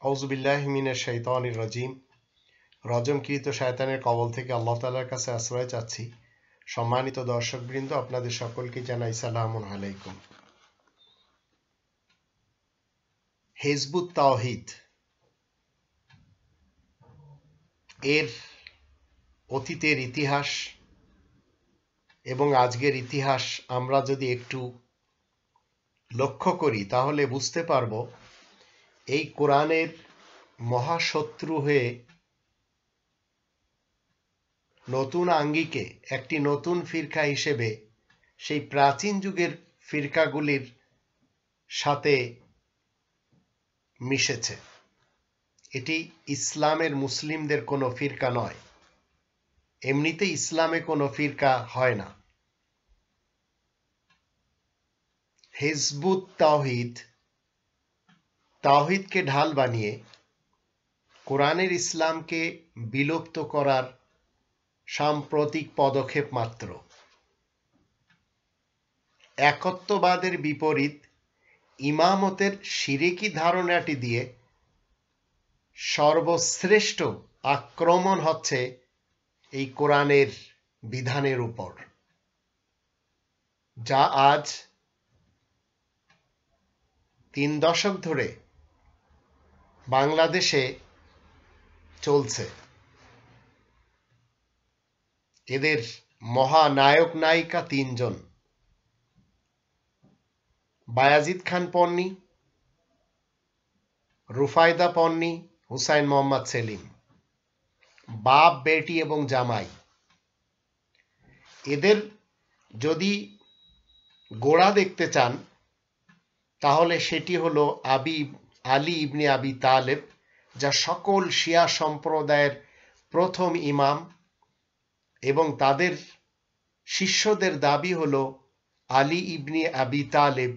আউযুবিল্লাহি মিনাশ শাইতানির রাজিম। রজমকৃত শয়তানের কবল থেকে আল্লাহ তাআলার কাছে আশ্রয় চাচ্ছি। সম্মানিত দর্শকবৃন্দ, আপনাদের সকলকে জানাই সালামুন আলাইকুম। হিজবুত তাওহীদ এর অতীতের ইতিহাস এবং আজকের ইতিহাস আমরা যদি একটু লক্ষ্য করি তাহলে বুঝতে পারব এই কোরআনের মহাশত্রু হয়ে নতুন আঙ্গিকে একটি নতুন ফিরকা হিসেবে সেই প্রাচীন যুগের ফিরকাগুলির সাথে মিশেছে। এটি ইসলামের মুসলিমদের কোনো ফিরকা নয়। এমনিতে ইসলামে কোনো ফিরকা হয় না। হিজবুত তাওহীদ তাওহীদকে ঢাল বানিয়ে কোরআনের ইসলামকে বিলুপ্ত করার সাম্প্রতিক পদক্ষেপ মাত্র। একত্ববাদের বিপরীত ইমামতের শিরকি ধারণাটি দিয়ে সর্বশ্রেষ্ঠ আক্রমণ হচ্ছে এই কোরআনের বিধানের উপর, যা আজ 3 দশক ধরে বাংলাদেশে চলছে। এদের মহানায়ক নায়িকা 3 জন: বায়াজিদ খান পন্নী, রুফায়দা পন্নী, হুসাইন মোহাম্মদ সেলিম। বাপ, বেটি এবং জামাই। এদের যদি গোড়া দেখতে চান তাহলে সেটি হলো আলী ইবনে আবি তালেব, যা সকল শিয়া সম্প্রদায়ের প্রথম ইমাম, এবং তাদের শিষ্যদের দাবি হলো আলী ইবনে আবি তালেব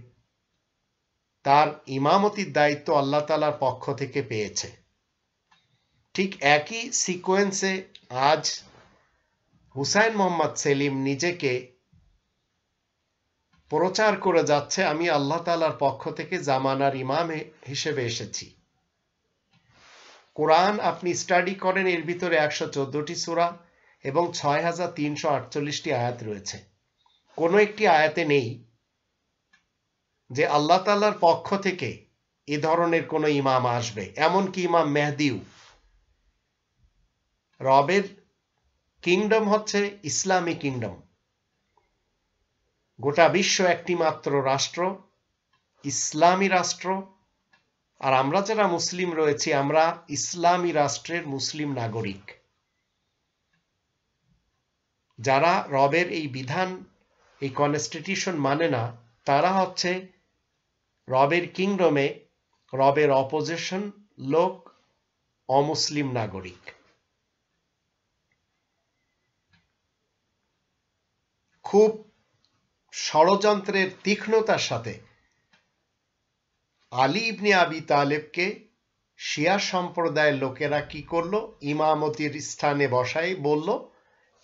তার ইমামতির দায়িত্ব আল্লাহ তাআলার পক্ষ থেকে পেয়েছে। ঠিক একই সিকোয়েন্সে আজ হুসাইন মোহাম্মদ সেলিম নিজেকে প্রচার করে যাচ্ছে, আমি আল্লাহ তাআলার পক্ষ থেকে জামানার ইমাম হিসেবে এসেছি। কোরআন আপনি স্টাডি করেন, এর ভিতরে 114টি সূরা এবং 6348টি আয়াত রয়েছে। কোনো একটি আয়াতে নেই যে আল্লাহ তাআলার পক্ষ থেকে এ ধরনের কোনো ইমাম আসবে, এমনকি ইমাম মেহদিও। রবের কিংডম হচ্ছে ইসলামী কিংডম। গোটা বিশ্ব একটি মাত্র রাষ্ট্র, ইসলামী রাষ্ট্র, আর আমরা যারা মুসলিম রয়েছি আমরা ইসলামী রাষ্ট্রের মুসলিম নাগরিক। যারা রবের এই বিধান, এই কনস্টিটিউশন মানে না, তারা হচ্ছে রবের কিংডমে রবের অপোজিশন লোক, অমুসলিম নাগরিক। খুব ষড়যন্ত্রের তীক্ষ্ণতার সাথে আলী ইবনে আবি তালেবকে শিয়া সম্প্রদায়ের লোকেরা কি করলো, ইমামতির স্থানে বসাই বলল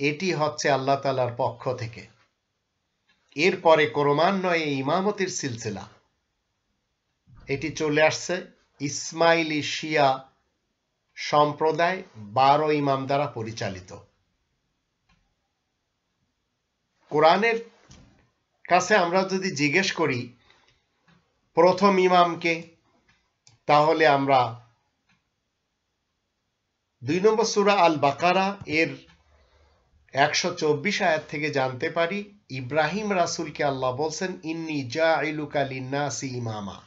এটি হচ্ছে আল্লাহ তাআলার পক্ষ থেকে। এরপরে ক্রমান্বয়ে এই ইমামতির সিলসিলা এটি চলে আসছে ইসমাইলি শিয়া সম্প্রদায় 12 ইমাম দ্বারা পরিচালিত। কোরআনের কাছে আমরা যদি জিজ্ঞেস করি প্রথম ইমামকে, তাহলে আমরা 2 নম্বর সূরা আল বাকারা এর 124 আয়াত থেকে জানতে পারি ইব্রাহিম রাসূলকে আল্লাহ বলছেন ইন্নী জাইলুকা লিন্নাসি ইমামা।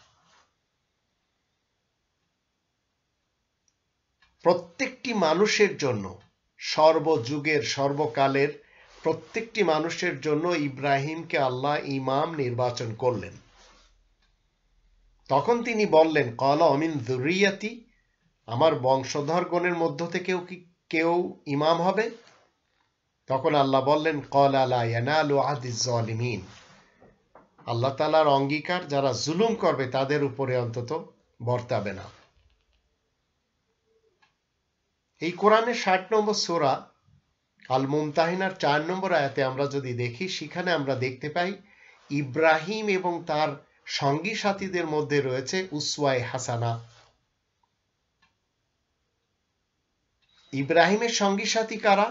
প্রত্যেকটি মানুষের জন্য, সর্বযুগের সর্বকালের প্রত্যেকটি মানুষের জন্য ইব্রাহিমকে আল্লাহ ইমাম নির্বাচন করলেন। তখন তিনি বললেন ক্বালা আমিন যুররিয়াতি, আমার বংশধরগণের মধ্য থেকেও কি কেউ ইমাম হবে? তখন আল্লাহ বললেন ক্বালা লা ইয়ানালু আহদিজ জালিমিন, আল্লাহ তাআলার অঙ্গীকার যারা জুলুম করবে তাদের উপরে অন্তত বর্তাবে না। এই কোরআনের 60 নম্বর সূরা আল মুমতাহিনার 4 নম্বর আয়াতে আমরা যদি দেখি, সেখানে আমরা দেখতে পাই ইব্রাহিম এবং তার সঙ্গী সাথীদের মধ্যে রয়েছে উসওয়ায়ে হাসানা। ইব্রাহিমের সঙ্গী সাথী কারা?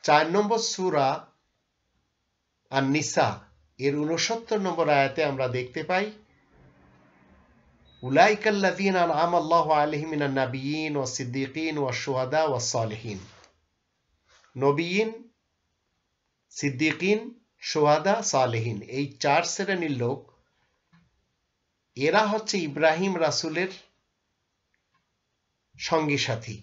4 নম্বর সূরা আন-নিসা এর 69 নম্বর আয়াতে আমরা দেখতে পাই, উলাইকাল্লাযীনা আনআমা আল্লাহু আলাইহিম মিনান নাবিয়্যিন ওয়াস সিদ্দীকিন ওয়াশ শুহাদা ওয়াস সালিহিন। নবিয়্যিন, সিদ্দীকিন, শুহাদা, সালেহিন, এই 4 শ্রেণীর লোক, এরা হচ্ছে ইব্রাহিম রাসূলের সঙ্গী সাথী।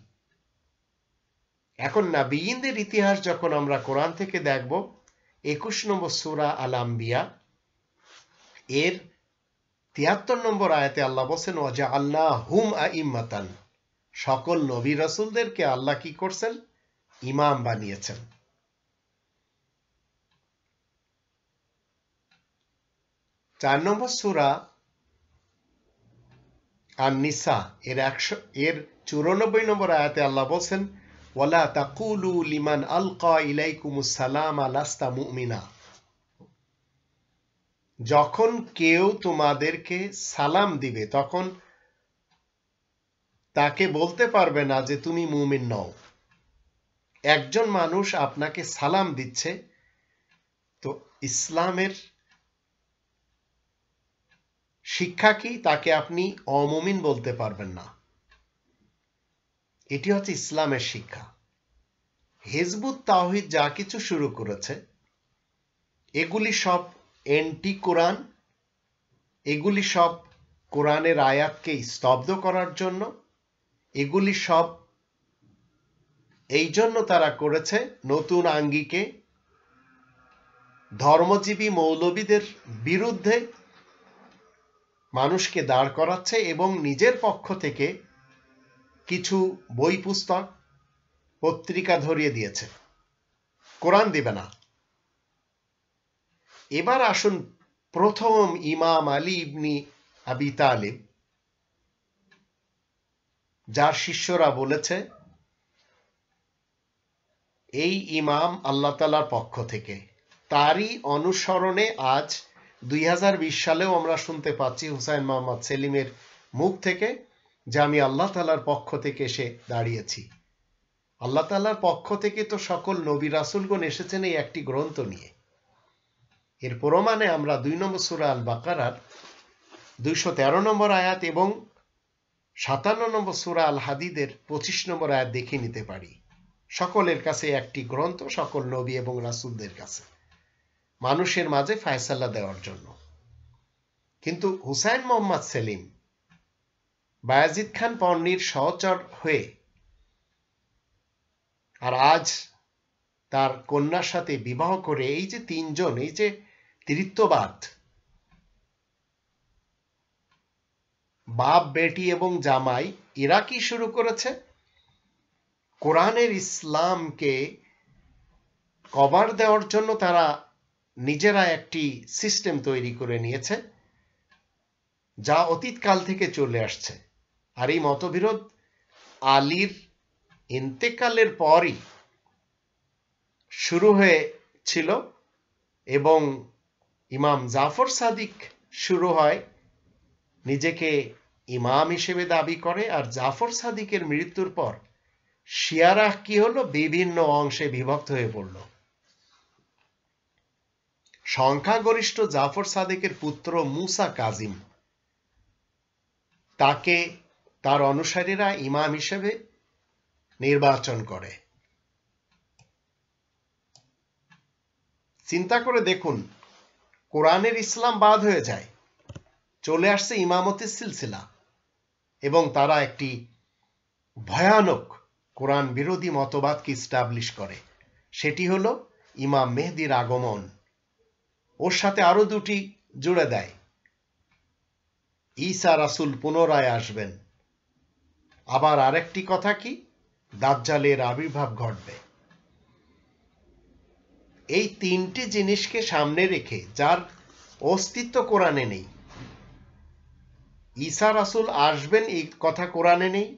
এখন নবিয়্যিনদের ইতিহাস যখন আমরা কোরআন থেকে দেখব, 21 নম্বর সূরা আল আম্বিয়া এর 73 নম্বর আয়াতে আল্লাহ বলেন, ওয়াজআলনাহুম আইম্মাতান, সকল নবী রাসূলদেরকে আল্লাহ কি করছেন? ইমাম বানিয়েছেন। 4 নম্বর সূরা আন-নিসা এর 94 নম্বর আয়াতে আল্লাহ বলেন, ওয়ালা তাকুলু লিমান আলকা ইলাইকুমুস সালাম লাস্তা মুমিনা, যখন কেউ তোমাদেরকে সালাম দিবে তখন তাকে বলতে পারবে না যে তুমি মুমিন নও। একজন মানুষ আপনাকে সালাম দিচ্ছে, তো ইসলামের শিক্ষা কি? তাকে আপনি অমুমিন বলতে পারবেন না। এটি হচ্ছে ইসলামের শিক্ষা। হিজবুত তাওহীদ যা কিছু শুরু করেছে, এগুলি সব এন্টি কোরআন, এগুলি সব কোরআনের আয়াতকে স্তব্ধ করার জন্য, এগুলি সব এই জন্য তারা করেছে নতুন আঙ্গিকে ধর্মজীবী মৌলবীদের বিরুদ্ধে মানুষকে দাঁড় করাচ্ছে এবং নিজের পক্ষ থেকে কিছু বই পুস্তক পত্রিকা ধরিয়ে দিয়েছে, কোরআন দিবে না। এবার আসুন, প্রথম ইমাম আলী ইবনে আবি তালিব, যার শিষ্যরা বলেছে এই ইমাম আল্লাহ তাআলার পক্ষ থেকে, তারই অনুসরণে আজ 2020 সালেও আমরা শুনতে পাচ্ছি হুসাইন মোহাম্মদ সেলিমের মুখ থেকে যে আমি আল্লাহ তাআলার পক্ষ থেকে এসে দাঁড়িয়েছি। আল্লাহ তাআলার পক্ষ থেকে তো সকল নবী রাসূলগণ এসেছেন এই একটি গ্রন্থ নিয়ে। এর প্রমাণে আমরা 2 নম্বর সূরা আল বাকারার 213 নম্বর আয়াত এবং 57 নম্বর সূরা আল হাদিদের 25 নম্বর আয়াত দেখে নিতে পারি। সকলের কাছে একটি গ্রন্থ, সকল নবী এবং রাসূলদের কাছে, মানুষের মাঝে ফয়সালা দেওয়ার জন্য। কিন্তু হুসাইন মোহাম্মদ সেলিম বায়াজিদ খান পন্নীর সহচর হয়ে আর আজ তার কন্যার সাথে বিবাহ করে এই যে তিনজন, এই যে তৃতীয়বাদ, বাপ, বেটি এবং জামাই, এরা কি শুরু করেছে? কোরআনের ইসলামকে কভার দেওয়ার জন্য তারা নিজেরা একটি সিস্টেম তৈরি করে নিয়েছে যা অতীতকাল থেকে চলে আসছে। আর এই মতবিরোধ আলীর ইন্তেকালের পরই শুরু হয়েছিল এবং ইমাম জাফর সাদিক শুরু হয়, নিজেকে ইমাম হিসেবে দাবি করে। আর জাফর সাদিকের মৃত্যুর পর শিয়ারা কি হলো? বিভিন্ন অংশে বিভক্ত হয়ে পড়ল। সংখ্যাগরিষ্ঠ জাফর সাদিকের পুত্র মুসা কাজিম, তাকে তার অনুসারীরা ইমাম হিসেবে নির্বাচন করে। চিন্তা করে দেখুন, কোরআনের ইসলাম বাদ হয়ে যায়, চলে আসছে ইমামতের সিলসিলা, এবং তারা একটি ভয়ানক কোরআন বিরোধী মতবাদকে ইস্টাবলিশ করে। সেটি হলো ইমাম মেহেদীর আগমন। ওর সাথে আরো দুটি জুড়ে দেয়, ঈসা রাসূল পুনরায় আসবেন। আবার আরেকটি কথা কি? দাজ্জালের আবির্ভাব ঘটবে। এই তিনটি জিনিসকে সামনে রেখে, যার অস্তিত্ব কোরআনে নেই, ঈসা রাসূল আসবেন এই কথা কোরআনে নেই,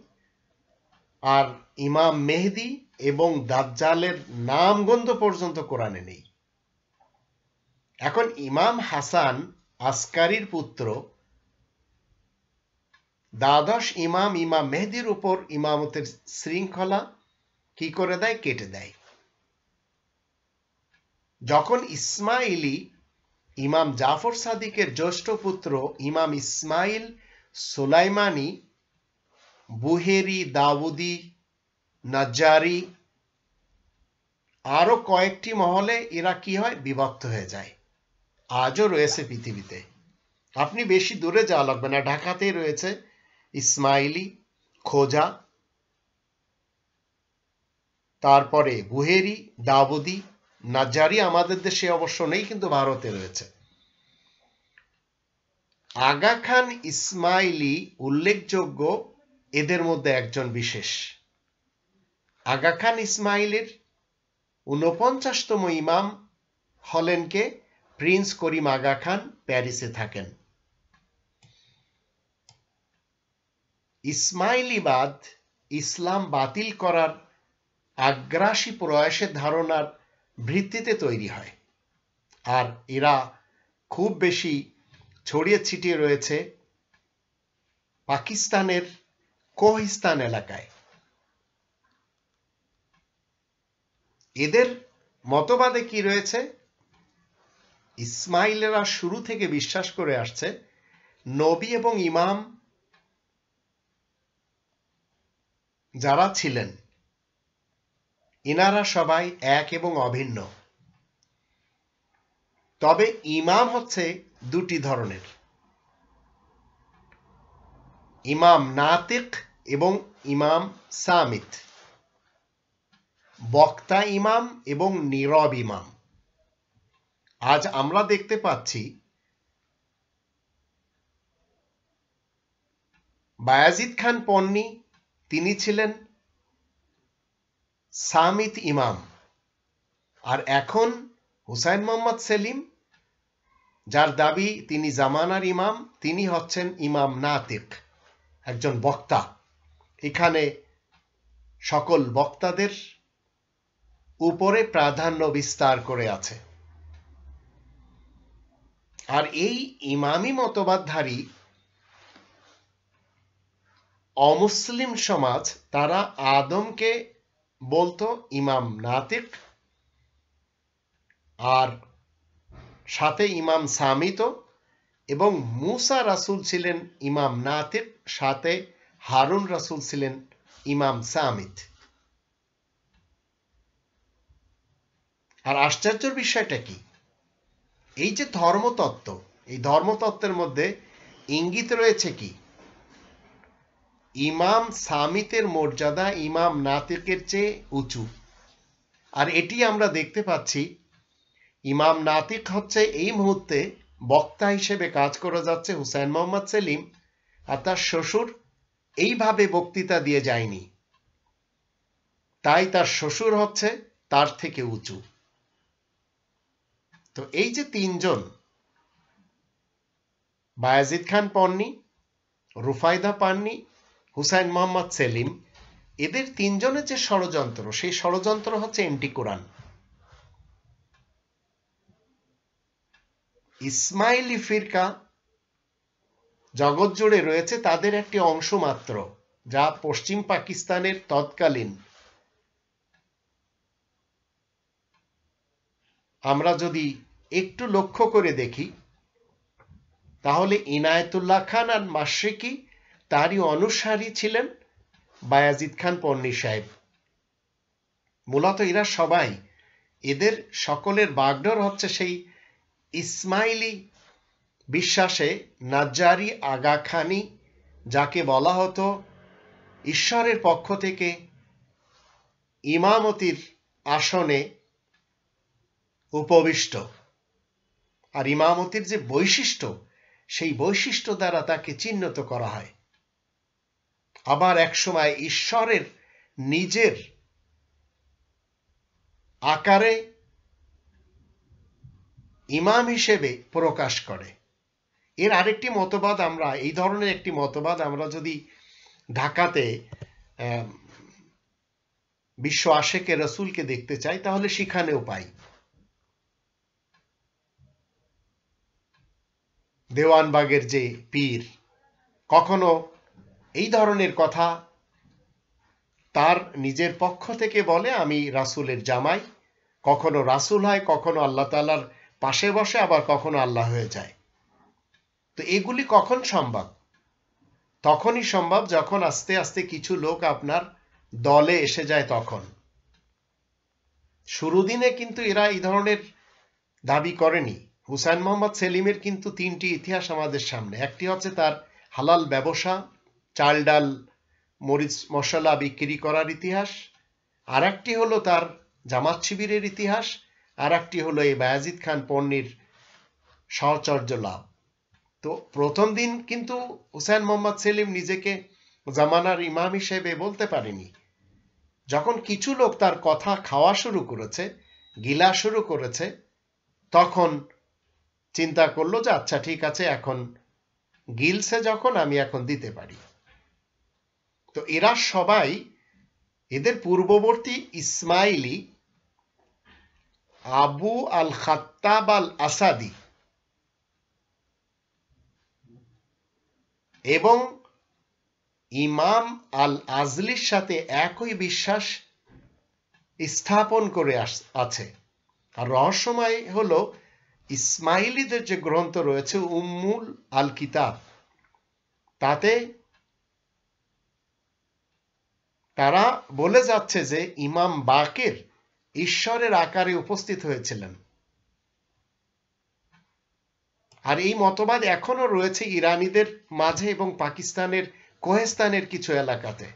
আর ইমাম মেহেদী এবং দাজ্জালের নামগন্ধ পর্যন্ত কোরআনে নেই। এখন ইমাম হাসান আসকারীর পুত্র দ্বাদশ ইমাম ইমাম মেহেদীর উপর ইমামতের শৃঙ্খলা কি করে দেয়? কেটে দেয়। যখন ইসমাইলি ইমাম জাফর সাদিকের জ্যেষ্ঠ পুত্র ইমাম ইসমাইল সুলাইমানি বুহেরি, দাউদি, নাজ্জারি আরো কয়েকটি মহলে এরা কি হয়? বিভক্ত হয়ে যায়। আজও রয়েছে পৃথিবীতে। আপনি বেশি দূরে যাওয়া লাগবে না, ঢাকাতেই রয়েছে ইসমাইলি, খোজা, তারপরে বুহেরি, দাউদি, নাজ্জারি আমাদের দেশে অবশ্য নেই, কিন্তু ভারতে রয়েছে। আগা খান ইসমাইলি উল্লেখযোগ্য এদের মধ্যে একজন বিশেষ। আগা খান ইসমাইলের ৪৯তম ইমাম হলেন কে? প্রিন্স করিম আগা খান, প্যারিসে থাকেন। ইসমাইলিবাদ ইসলাম বাতিল করার আগ্রাসী প্রয়াসের ধারণার ভিত্তিতে তৈরি হয়, আর এরা খুব বেশি ছড়িয়ে ছিটিয়ে রয়েছে পাকিস্তানের কোহিস্তান এলাকায়। এদের মতবাদে কি রয়েছে? ইসমাইলেরা শুরু থেকে বিশ্বাস করে আসছে নবী এবং ইমাম যারা ছিলেন ইনারা সবাই এক এবং অভিন্ন। তবে ইমাম হচ্ছে দুটি ধরনের, ইমাম নাতিক এবং ইমাম সামিত, বক্তা ইমাম এবং নীরব ইমাম। আজ আমরা দেখতে পাচ্ছি বায়াজিদ খান পন্নী, তিনি ছিলেন সামিত ইমাম, আর এখন হুসাইন মোহাম্মদ সেলিম, যার দাবি তিনি জামানার ইমাম, তিনি হচ্ছেন ইমাম নাতিক, একজন বক্তা। এখানে সকল বক্তাদের উপরে প্রাধান্য বিস্তার করে আছে। আর এই ইমামি মতবাদধারী অমুসলিম সমাজ, তারা আদমকে বলতো ইমাম নাতিক, আর সাথে ইমাম সামিত, এবং মুসা রাসূল ছিলেন ইমাম নাতিক, সাথে হারুন রাসূল ছিলেন ইমাম সামিত। আর আশ্চর্যের বিষয়টা কি? এই যে ধর্মতত্ত্ব, এই ধর্মতত্ত্বের মধ্যে ইঙ্গিত রয়েছে কি? ইমাম সামিতের মর্যাদা ইমাম নাতিকের চেয়ে উঁচু। আর এটি আমরা দেখতে পাচ্ছি, ইমাম নাতিক হচ্ছে এই মুহূর্তে বক্তা হিসেবে কাজ করে যাচ্ছে হুসাইন মোহাম্মদ সেলিম, আর তার শ্বশুর এইভাবে বক্তৃতা দিয়ে যায়নি, তাই তার শ্বশুর হচ্ছে তার থেকে উঁচু। তো এই যে তিনজন, বায়াজিদ খান পন্নী, রুফায়দা পান্নি, হুসাইন মোহাম্মদ সেলিম, এদের তিনজনের যে ষড়যন্ত্র, সেই ষড়যন্ত্র হচ্ছে এন্টি কোরআন। ইসমাইলি ফিরকা জগৎ জুড়ে রয়েছে, তাদের একটি অংশ মাত্র, যা পশ্চিম পাকিস্তানের তৎকালীন, আমরা যদি একটু লক্ষ্য করে দেখি তাহলে ইনায়েতুল্লাহ খান আর মাশরিকি তারই অনুসারী ছিলেন বায়াজিদ খান পন্নী সাহেব। মূলত এরা সবাই, এদের সকলের বাগডোর হচ্ছে সেই ইসমাইলি বিশ্বাসে নাজ্জারি আগা খানি, যাকে বলা হতো ঈশ্বরের পক্ষ থেকে ইমামতির আসনে উপবিষ্ট। আর ইমামতির যে বৈশিষ্ট্য, সেই বৈশিষ্ট্য দ্বারা তাকে চিহ্নিত করা হয়। আবার একসময় ঈশ্বরের নিজের আকারে ইমাম হিসেবে প্রকাশ করে। এর আরেকটি মতবাদ, আমরা এই ধরনের একটি মতবাদ আমরা যদি ঢাকাতে বিশ্ব আশেকে রসুলকে দেখতে চাই, তাহলে সেখানেও পাই। দেওয়ানবাগের যে পীর কখনো এই ধরনের কথা তার নিজের পক্ষ থেকে বলে আমি রাসূলের জামাই, কখনো রাসূল হয়, কখনো আল্লাহ তাআলার পাশে বসে, আবার কখনো আল্লাহ হয়ে যায়। তো এগুলি কখন সম্ভব? তখনই সম্ভব যখন আস্তে আস্তে কিছু লোক আপনার দলে এসে যায়। তখন শুরু দিনে কিন্তু এরা এই ধরনের দাবি করেনি। হুসাইন মোহাম্মদ সেলিমের কিন্তু 3টি ইতিহাস আমাদের সামনে। একটি হচ্ছে তার হালাল ব্যবসা, চাল ডাল মরিচ মশলা বিক্রি করার ইতিহাস, আর একটি হলো তার জামাত শিবিরের ইতিহাস, আর একটি হলো এই বায়াজিদ খান পন্নীর সাহচর্য লাভ। তো প্রথম দিন কিন্তু হুসাইন মোহাম্মদ সেলিম নিজেকে জামানার ইমাম হিসেবে বলতে পারেনি। যখন কিছু লোক তার কথা খাওয়া শুরু করেছে, গিলা শুরু করেছে, তখন চিন্তা করলো যে আচ্ছা ঠিক আছে, এখন গিলছে যখন, আমি এখন দিতে পারি। তো এরা সবাই, এদের পূর্ববর্তী ইসমাইলি আবু আল খাত্তাব আল আসাদি এবং ইমাম আল আজলির সাথে একই বিশ্বাস স্থাপন করে আছে। আর রহস্যময় হলো ইসমাইলিদের যে গ্রন্থ রয়েছে উম্মুল আল কিতাব, তাতে তারা বলে যাচ্ছে যে ইমাম বাকের ঈশ্বরের আকারে উপস্থিত হয়েছিলেন। আর এই মতবাদ এখনো রয়েছে ইরানিদের মাঝে এবং পাকিস্তানের কোহেস্তানের কিছু এলাকাতে।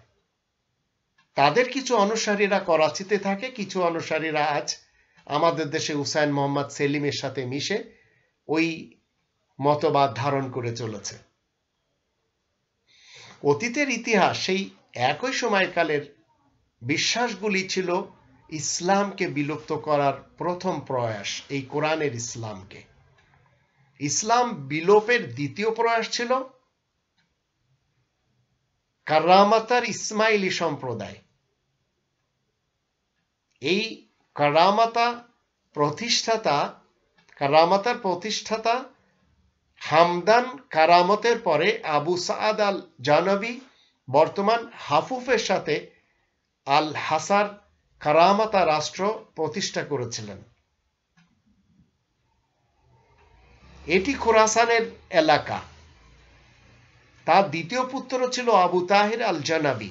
তাদের কিছু অনুসারীরা করাচিতে থাকে, কিছু অনুসারীরা আজ আমাদের দেশে হুসাইন মোহাম্মদ সেলিমের সাথে মিশে ওই মতবাদ ধারণ করে চলেছে। অতীতের ইতিহাস সেই একই সময়কালের বিশ্বাসগুলি ছিল ইসলামকে বিলুপ্ত করার প্রথম প্রয়াস, এই কোরআনের ইসলামকে। ইসলাম বিলোপের দ্বিতীয় প্রয়াস ছিল কারামাতার ইসমাইলি সম্প্রদায়। এই কারামাতার প্রতিষ্ঠাতা হামদান কারামতের পরে আবু সাআদ আল জানবী বর্তমান হাফুফের সাথে আল হাসার কারামাতা রাষ্ট্র প্রতিষ্ঠা করেছিলেন। এটি খোরাসানের এলাকা। তার দ্বিতীয় পুত্র ছিল আবু তাহির আল জানাবি।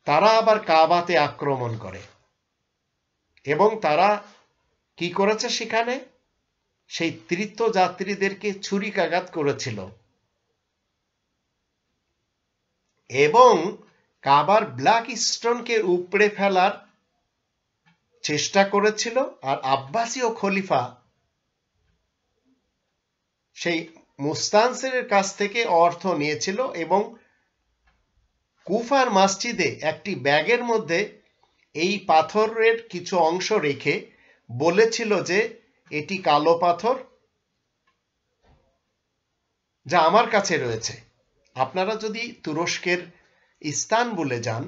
তারা আবার কাবাতে আক্রমণ করে এবং তারা কি করেছে, সেখানে সেই তীর্থযাত্রীদেরকে ছুরিকাঘাত করেছিল এবং কাবার ব্ল্যাক স্টোনকে উপড়ে ফেলার চেষ্টা করেছিল। আর আব্বাসীয় খলিফা সেই মুস্তানসিরের কাছ থেকে অর্থ নিয়েছিল এবং কুফার মসজিদে একটি ব্যাগের মধ্যে এই পাথরের কিছু অংশ রেখে বলেছিল যে এটি কালো পাথর, যা আমার কাছে রয়েছে। আপনারা যদি তুরস্কের ইস্তানবুলে যান,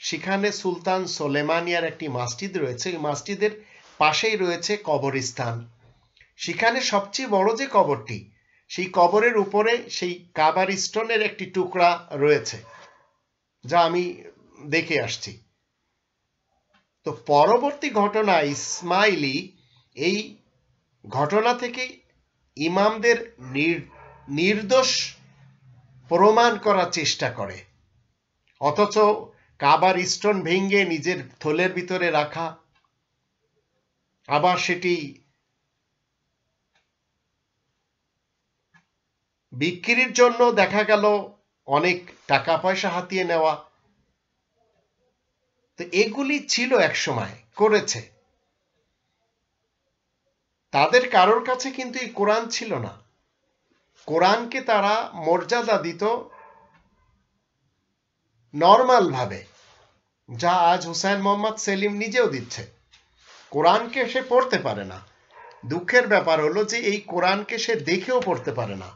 সেখানে সুলতান সোলেমানিয়ার একটি মসজিদ রয়েছে। এই মসজিদের পাশেই রয়েছে কবরস্থান। সেখানে সবচেয়ে বড় যে কবরটি, সেই কবরের উপরে সেই কাবার স্টোনের একটি টুকরা রয়েছে, যা আমি দেখে আসছি। তো পরবর্তী ঘটনা ইসমাইলি এই ঘটনা থেকে ইমামদের নির্দোষ প্রমাণ করার চেষ্টা করে, অথচ কাবার স্টোন ভেঙে নিজের থলের ভিতরে রাখা, আবার সেটি বিক্রির জন্য দেখা গেল অনেক টাকা পয়সা হাতিয়ে নেওয়া। তো এগুলি ছিল এক সময় করেছে। তাদের কারোর কাছে কিন্তু এই কোরআন ছিল না। কোরআনকে তারা মর্যাদা দিত নর্মাল ভাবে, যা আজ হুসাইন মোহাম্মদ সেলিম নিজেও দিচ্ছে। কোরআনকে সে পড়তে পারে না। দুঃখের ব্যাপার হলো যে এই কোরআনকে সে দেখেও পড়তে পারে না,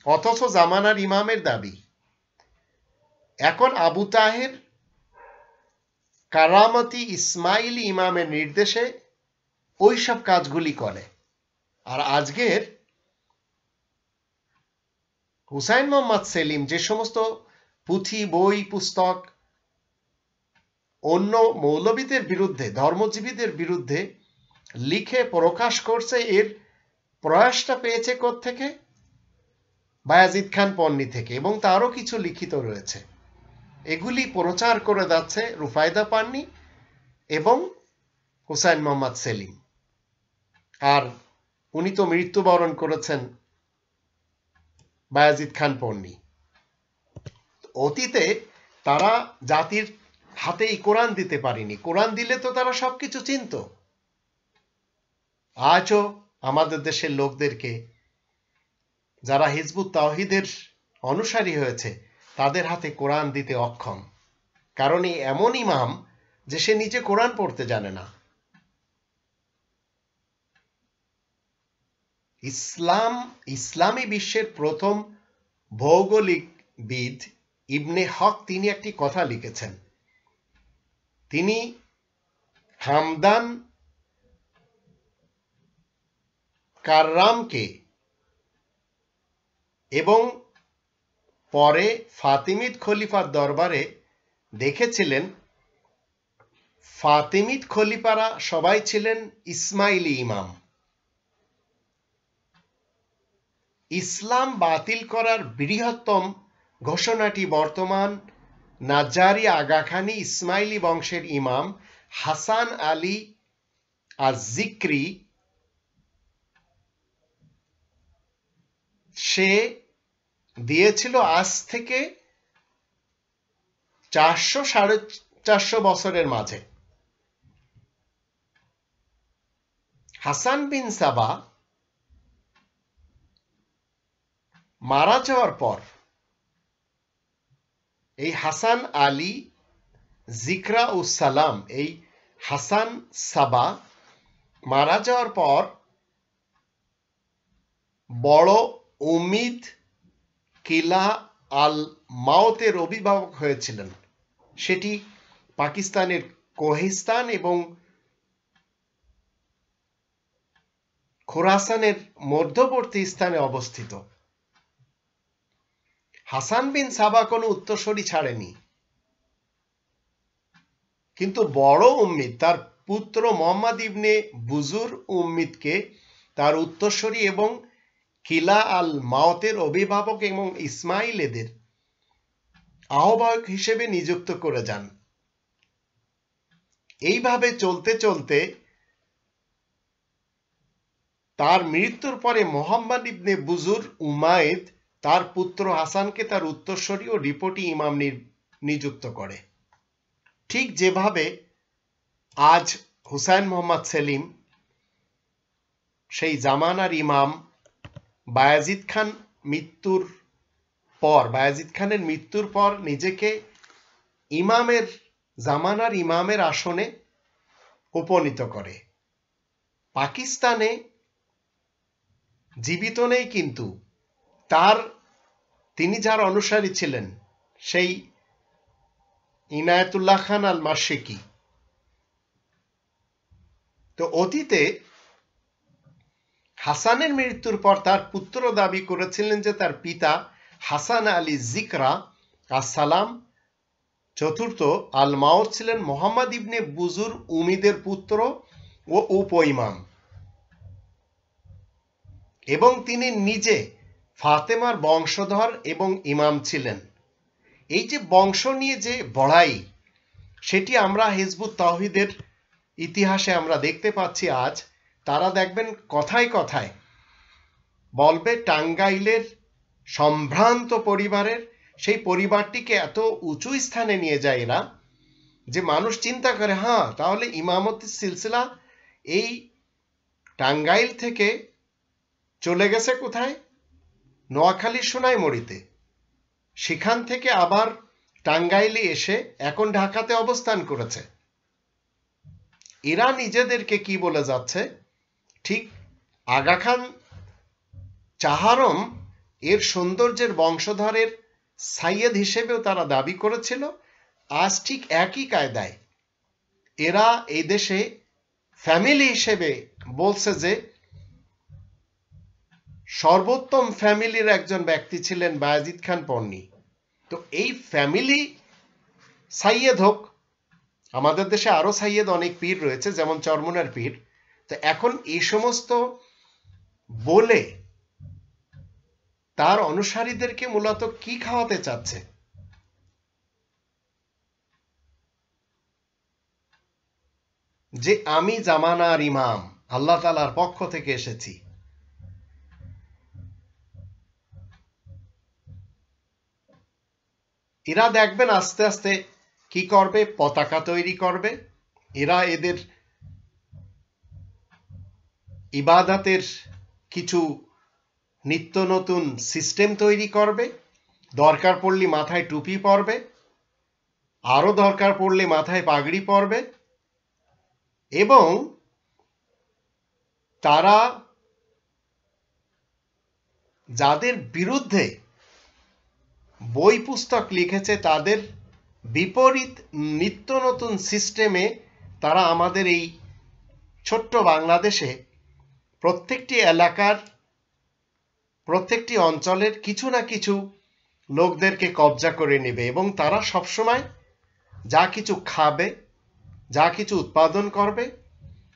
অথচ জামানার ইমামের দাবি। এখন আবু তাহের কারামতি ইসমাইলি ইমামের নির্দেশে ওই সব কাজগুলি করে। আর আজকের হুসাইন মোহাম্মদ সেলিম যে সমস্ত পুঁথি, বই, পুস্তক অন্য মৌলবীদের বিরুদ্ধে, ধর্মজীবীদের বিরুদ্ধে লিখে প্রকাশ করছে, এর প্রয়াসটা পেয়েছে কোত্থেকে? বায়াজিদ খান পন্নী থেকে, এবং তারও কিছু লিখিত রয়েছে। এগুলি প্রচার করে যাচ্ছে রুফায়দা পান্নী এবং হুসাইন মোহাম্মদ সেলিম। আর উনি তো মৃত্যুবরণ করেছেন, বায়াজিদ খান পন্নী। অতীতে তারা জাতির হাতে এই কোরআন দিতে পারেনি, কোরআন দিলে তো তারা সবকিছু চিনত। আজও আমাদের দেশের লোকদেরকে, যারা হিজবুত তাওহীদের অনুসারী হয়েছে, তাদের হাতে কোরআন দিতে অক্ষম। কারণ এই এমন ইমাম যে সে নিজে কোরআন পড়তে জানে না। ইসলামী বিশ্বের প্রথম ভৌগোলিকবিদ ইবনে হক তিনি একটি কথা লিখেছেন। তিনি হামদান কাররামকে এবং পরে ফাতিমিদ খলিফার দরবারে দেখেছিলেন। ফাতিমিদ খলিফারা সবাই ছিলেন ইসমাইলি ইমাম। ইসলাম বাতিল করার বৃহত্তম ঘোষণাটি বর্তমান নাজারি আগাখানি ইসমাইলি বংশের ইমাম হাসান আলী আজ-জিকরি সে দিয়েছিল আজ থেকে 400-450 বছরের মাঝে। হাসান বিন সাবা মারা যাওয়ার পর এই হাসান আলী জিকরা ও সালাম, এই হাসান সাবা মারা যাওয়ার পর বড় উমিদ কিলা আল মাওতের অভিভাবক হয়েছিলেন। সেটি পাকিস্তানের কোহিস্তান এবং খোরাসানের মধ্যবর্তী স্থানে অবস্থিত। হাসান বিন সাবা কোনো উত্তরসূরি ছাড়েনি, কিন্তু বড় উম্মিদ তার পুত্র মোহাম্মদ ইবনে বুজুর উম্মিদকে তার উত্তরসূরি এবং কিলা আল মাওতের অভিভাবক এবং ইসমাইলেদের আহ্বায়ক হিসেবে নিযুক্ত করে যান। এইভাবে চলতে চলতে তার মৃত্যুর পরে মোহাম্মদ ইবনে বুজুর উমাইদ তার পুত্র হাসানকে তার উত্তরসূরি ও রিপোর্টি ইমাম নিযুক্ত করে। ঠিক যেভাবে আজ হুসাইন মোহাম্মদ সেলিম সেই জামানার ইমাম বায়াজিদ খানের মৃত্যুর পর নিজেকে জামানার ইমামের আসনে উপনীত করে। পাকিস্তানে জীবিত নেই, কিন্তু তিনি যার অনুসারী ছিলেন সেই ইনায়েতুল্লাহ খান আল মাশরিকি। তো অতীতে হাসানের মৃত্যুর পর তার পুত্র দাবি করেছিলেন যে তার পিতা হাসান আলী জিকরা আসসালাম চতুর্থ আল মাওত ছিলেন মোহাম্মদ ইবনে বুজুর উমিদের পুত্র ও উপ-ইমাম, এবং তিনি নিজে ফাতেমার বংশধর এবং ইমাম ছিলেন। এই যে বংশ নিয়ে যে বড়াই, সেটি আমরা হিজবুত তাওহীদের ইতিহাসে আমরা দেখতে পাচ্ছি। আজ তারা দেখবেন কথায় কথায় বলবে টাঙ্গাইলের সম্ভ্রান্ত পরিবারের সেই পরিবারটিকে এত উঁচু স্থানে নিয়ে যায় এরা, যে মানুষ চিন্তা করে হ্যাঁ তাহলে ইমামতির সিলসিলা এই টাঙ্গাইল থেকে চলে গেছে কোথায়? নোয়াখালীর সোনাইমুড়িতে। সেখান থেকে আবার টাঙ্গাইলে এসে এখন ঢাকাতে অবস্থান করেছে। এরা নিজেদেরকে কি বলে যাচ্ছে? ঠিক আগা খান চাহারম এর সৌন্দর্যের বংশধরের সাইয়েদ হিসেবেও তারা দাবি করেছিল। আজ ঠিক একই কায়দায় এরা এই দেশে ফ্যামিলি হিসেবে বলছে যে সর্বোত্তম ফ্যামিলির একজন ব্যক্তি ছিলেন বায়াজিদ খান পন্নী। তো এই ফ্যামিলি সাইয়েদ হোক, আমাদের দেশে আরো সাইয়েদ অনেক পীর রয়েছে, যেমন চরমুনার পীর। তো এখন এই সমস্ত বলে তার অনুসারীদেরকে মূলত কি খাওয়াতে চাচ্ছে? যে আমি জামানার ইমাম, আল্লাহ তাআলার পক্ষ থেকে এসেছি। এরা দেখবেন আস্তে আস্তে কি করবে, পতাকা তৈরি করবে। এরা এদের ইবাদতের কিছু নিত্য নতুন সিস্টেম তৈরি করবে। দরকার পড়লে মাথায় টুপি পরবে, আরো দরকার পড়লে মাথায় পাগড়ি পরবে, এবং তারা যাদের বিরুদ্ধে বই পুস্তক লিখেছে তাদের বিপরীত নিত্য নতুন সিস্টেমে তারা আমাদের এই ছোট্ট বাংলাদেশে প্রত্যেকটি এলাকার প্রত্যেকটি অঞ্চলের কিছু না কিছু লোকদেরকে কবজা করে নেবে, এবং তারা সবসময় যা কিছু খাবে, যা কিছু উৎপাদন করবে,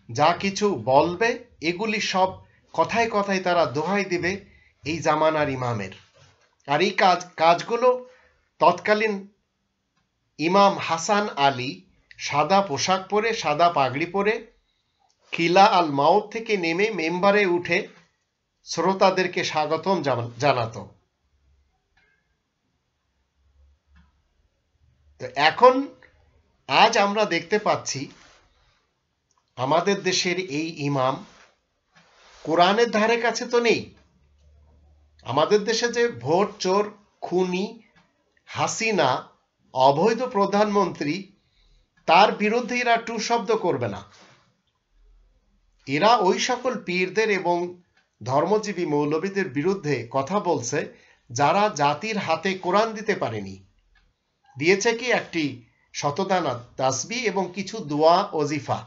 যা কিছু বলবে, এগুলি সব কথায় কথায় তারা দোহাই দিবে এই জামানার ইমামের। আর এই কাজগুলো তৎকালীন ইমাম হাসান আলী সাদা পোশাক পরে, সাদা পাগড়ি পরে কিলা আল মাউত থেকে নেমে মেম্বারে উঠে শ্রোতাদেরকে স্বাগতম জানাতো। তো এখন আজ আমরা দেখতে পাচ্ছি আমাদের দেশের এই ইমাম কোরআনের ধারে কাছে তো নেই। আমাদের দেশে যে ভোট চোর, খুনি, হাসিনা, অবৈধ প্রধানমন্ত্রী, তার বিরুদ্ধে এরা টু শব্দ করবে না। এরা ওই সকল পীরদের এবং ধর্মজীবী মৌলবীদের বিরুদ্ধে কথা বলছে যারা জাতির হাতে কোরআন দিতে পারেনি। দিয়েছে কি একটি শতদানা তাসবিহ এবং কিছু দোয়া ওজিফা।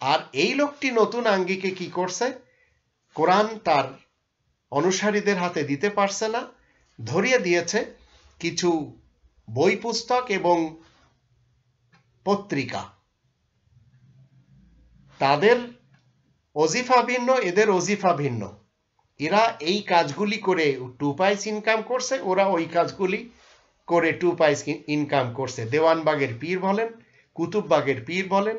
আর এই লোকটি নতুন আঙ্গিকে কি করছে, কোরআন তার অনুসারীদের হাতে দিতে পারছে না, ধরিয়ে দিয়েছে কিছু বই পুস্তক এবং পত্রিকা। তাদের ওজিফা ভিন্ন, এদের ওজিফা ভিন্ন। এরা এই কাজগুলি করে 2 পয়সা ইনকাম করছে, ওরা ওই কাজগুলি করে 2 পয়সা ইনকাম করছে। দেওয়ানবাগের পীর বলেন, কুতুববাগের পীর বলেন,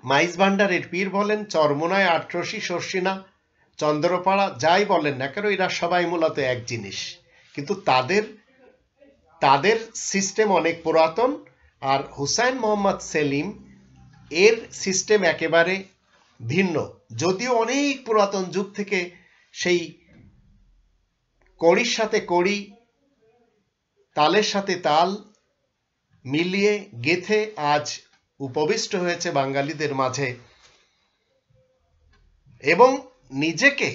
মাইজ ভান্ডারের পীর বলেন, চরমোনায় আটরশি, শর্ষিনা, চন্দ্রপাড়া, যাই বলেন না কেন, এরা সবাই মূলত এক জিনিস। কিন্তু তাদের সিস্টেম অনেক পুরাতন। আর হুসাইন মোহাম্মদ সেলিম এর সিস্টেম একেবারে ভিন্ন, যদিও অনেক পুরাতন যুগ থেকে সেই কড়ির সাথে কড়ি, তালের সাথে তাল মিলিয়ে গেথে আজ উপবিষ্ট হয়েছে বাঙালিদের মাঝে, এবং নিজেকে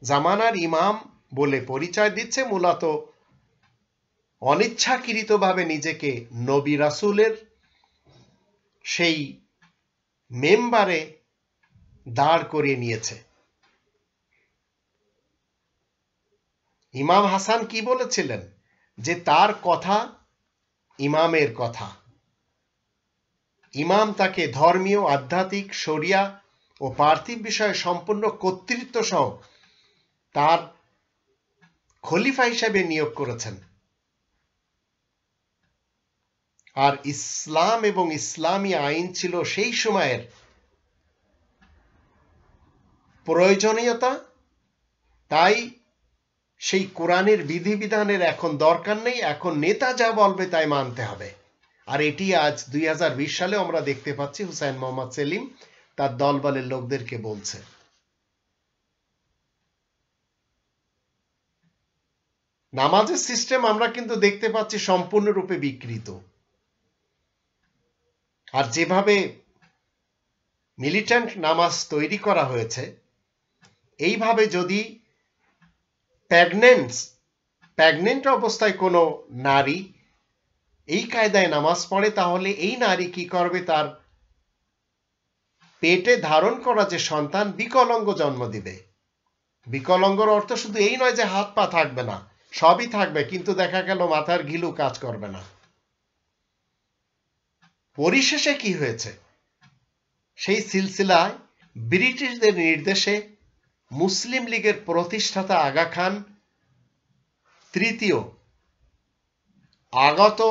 জামানার ইমাম বলে পরিচয় দিচ্ছে। মূলত অনিচ্ছাকৃতভাবে নিজেকে নবী রাসূলের সেই মেম্বারে দাঁড় করিয়ে নিয়েছে। ইমাম হাসান কি বলেছিলেন, যে তার কথা ইমামের কথা। ইমাম তাকে ধর্মীয়, আধ্যাত্মিক, শরিয়া ও পার্থিব বিষয়ে সম্পূর্ণ কর্তৃত্ব সহ তার খলিফা হিসেবে নিয়োগ করেছেন। আর ইসলাম এবং ইসলামী আইন ছিল সেই সময়ের প্রয়োজনীয়তা। তাই সেই কোরআনের বিধিবিধানের এখন দরকার নেই, এখন নেতা যা বলবে তাই মানতে হবে। আর এটি আজ 2020 সালে আমরা দেখতে পাচ্ছি হুসাইন মোহাম্মদ সেলিম তার দলবলের লোকদেরকে বলছে। নামাজের সিস্টেম আমরা কিন্তু দেখতে পাচ্ছি সম্পূর্ণরূপে বিকৃত। আর যেভাবে মিলিট্যান্ট নামাজ তৈরি করা হয়েছে, এইভাবে যদি প্রেগনেন্ট অবস্থায় কোনো নারী এই কায়দায় নামাজ পড়ে, তাহলে এই নারী কি করবে, তার পেটে ধারণ করা যে সন্তান বিকলাঙ্গ জন্ম দিবে। বিকলাঙ্গর অর্থ শুধু এই নয় যে হাত পা থাকবে না, সবই থাকবে, কিন্তু দেখা গেল মাথার ঘিলু কাজ করবে না। পরিশেষে কি হয়েছে? সেই সিলসিলায় ব্রিটিশদের নির্দেশে মুসলিম লীগের প্রতিষ্ঠাতা আগা খান তৃতীয় আগত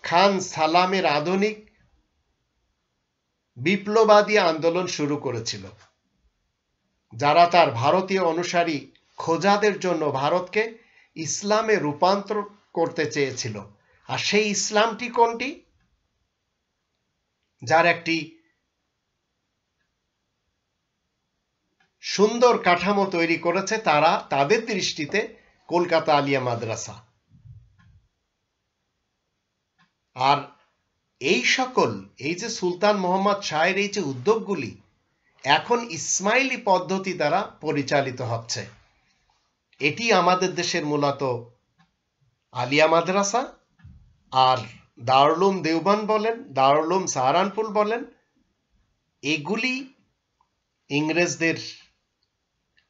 খান সালামের আধুনিক বিপ্লবাদী আন্দোলন শুরু করেছিল, যারা তার ভারতীয় অনুসারী খোজাদের জন্য ভারতকে ইসলামে রূপান্তর করতে চেয়েছিল। আর সেই ইসলামটি কোনটি? যার একটি সুন্দর কাঠামো তৈরি করেছে তারা, তাদের দৃষ্টিতে কলকাতা আলিয়া মাদ্রাসা। আর এই সকল, এই যে সুলতান মোহাম্মদ শাহের এই যে উদ্যোগগুলি এখন ইসমাইলি পদ্ধতি দ্বারা পরিচালিত হচ্ছে। এটি আমাদের দেশের মূলত আলিয়া মাদ্রাসা আর দারুল উলুম দেওবন্দ বলেন, দারুল উলুম সাহারানপুর বলেন, এগুলি ইংরেজদের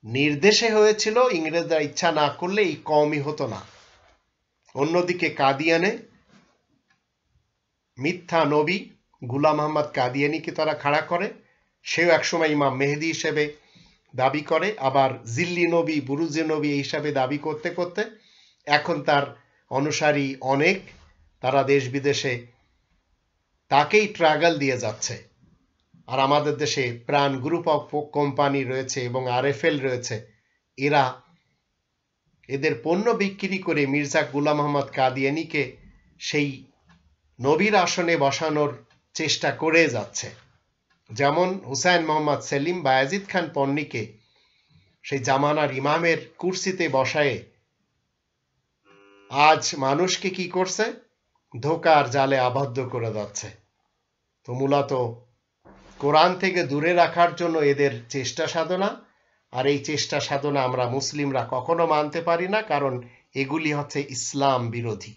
নির্দেশে হয়েছিল। ইংরেজরা ইচ্ছা না করলে এই কমই হতো না। অন্যদিকে কাদিয়ানে মিথ্যা নবী গুলাম আহমদ কাদিয়ানিকে তারা খাড়া করে, সেও একসময় ইমাম মেহেদি হিসেবে দাবি করে, আবার জিল্লি নবী, বুরুজে নবী এই হিসাবে দাবি করতে করতে এখন তার অনুসারী অনেক, তারা দেশ বিদেশে তাকেই ট্রাগল দিয়ে যাচ্ছে। আর আমাদের দেশে প্রাণ গ্রুপ অফ কোম্পানি রয়েছে এবং RFL রয়েছে, এরা এদের পণ্য বিক্রি করে মির্জা গুলাম আহমদ কাদিয়ানিকে সেই নবীর আসনে বসানোর চেষ্টা করে যাচ্ছে। যেমন হুসাইন মোহাম্মদ সেলিম বায়াজিদ খান পন্নীকে সেই জামানার ইমামের কুরসিতে বসায়ে আজ মানুষকে কি করছে? ধোকার জালে আবদ্ধ করে যাচ্ছে। তো মূলত কোরআন থেকে দূরে রাখার জন্য এদের চেষ্টা সাধনা, আর এই চেষ্টা সাধনা আমরা মুসলিমরা কখনো মানতে পারি না, কারণ এগুলি হচ্ছে ইসলাম বিরোধী।